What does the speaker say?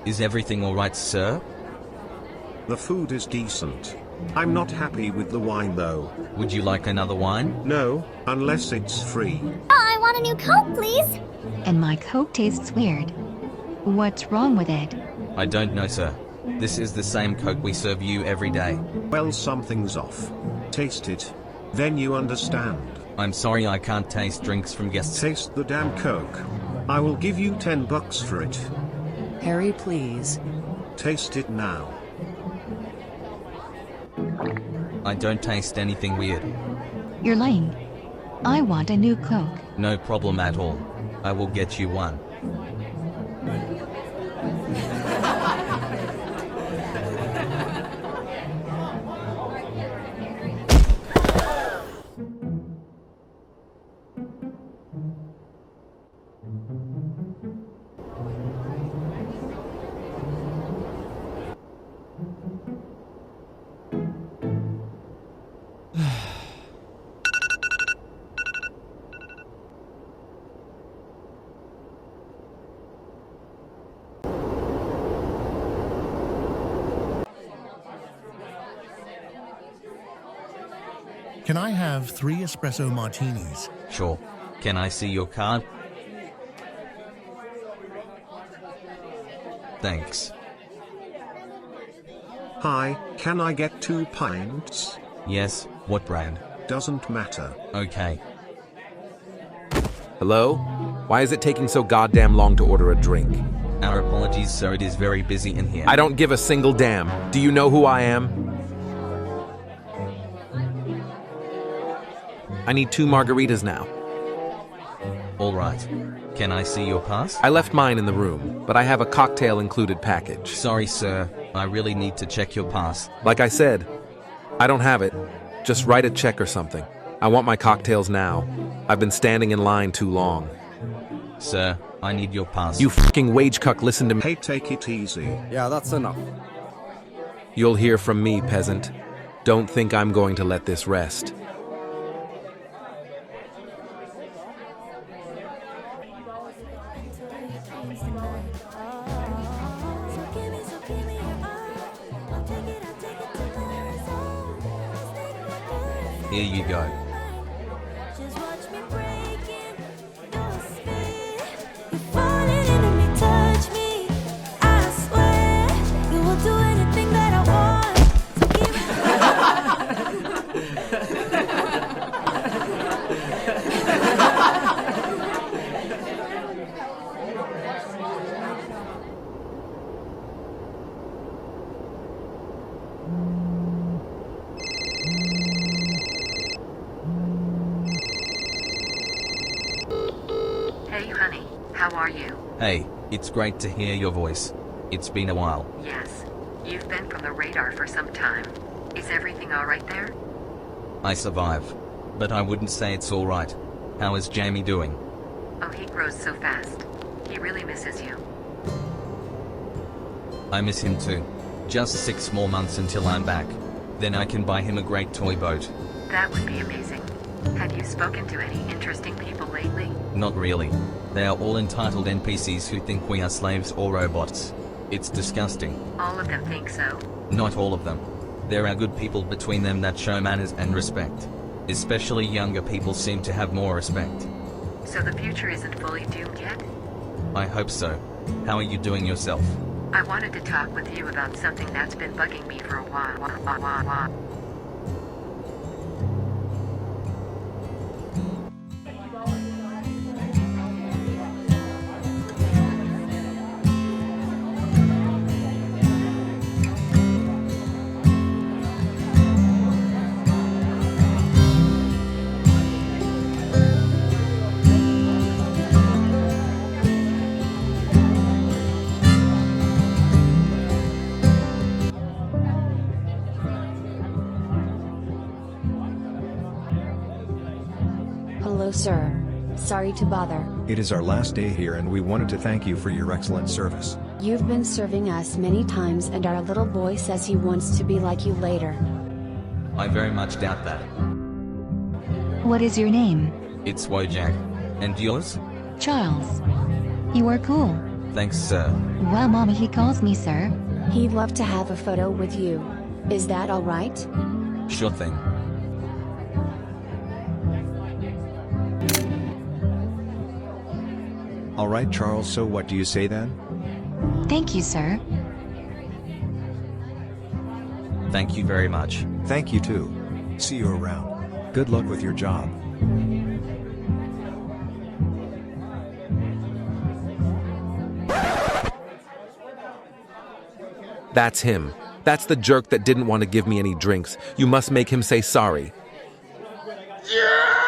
Is everything alright, sir? The food is decent. I'm not happy with the wine though. Would you like another wine? No, unless it's free. I want a new Coke, please. And my Coke tastes weird. What's wrong with it? I don't know, sir. This is the same Coke we serve you every day. Well, something's off. Taste it. Then you understand. I'm sorry I can't taste drinks from guests. Taste the damn Coke. I will give you $10 for it. Harry, please. Taste it now. I don't taste anything weird. You're lying. I want a new Coke. No problem at all. I will get you one. Can I have 3 espresso martinis? Sure. Can I see your card? Thanks. Hi, can I get 2 pints? Yes, what brand? Doesn't matter. Okay. Hello? Why is it taking so goddamn long to order a drink? Our apologies, sir. It is very busy in here. I don't give a single damn. Do you know who I am? I need 2 margaritas now. All right. Can I see your pass? I left mine in the room, but I have a cocktail included package. Sorry, sir. I really need to check your pass. Like I said, I don't have it. Just write a check or something. I want my cocktails now. I've been standing in line too long. Sir, I need your pass. You fucking wage cuck, listen to me. Hey, take it easy. Yeah, that's enough. You'll hear from me, peasant. Don't think I'm going to let this rest. Here you go. Hey honey, how are you? Hey, it's great to hear your voice. It's been a while. Yes, you've been from the radar for some time. Is everything alright there? I survive. But I wouldn't say it's alright. How is Jamie doing? Oh, he grows so fast. He really misses you. I miss him too. Just 6 more months until I'm back. Then I can buy him a great toy boat. That would be amazing. Have you spoken to any interesting people lately? Not really. They are all entitled NPCs who think we are slaves or robots. It's disgusting. All of them think so. Not all of them. There are good people between them that show manners and respect. Especially younger people seem to have more respect. So the future isn't fully doomed yet? I hope so. How are you doing yourself? I wanted to talk with you about something that's been bugging me for a while. Hello, sir. Sorry to bother. It is our last day here and we wanted to thank you for your excellent service. You've been serving us many times and our little boy says he wants to be like you later. I very much doubt that. What is your name? It's Wojak. And yours? Charles. You are cool. Thanks, sir. Well, Mama, he calls me sir. He'd love to have a photo with you. Is that alright? Sure thing. Alright, Charles, so what do you say then? Thank you, sir. Thank you very much. Thank you too. See you around. Good luck with your job. That's him. That's the jerk that didn't want to give me any drinks. You must make him say sorry. Yeah!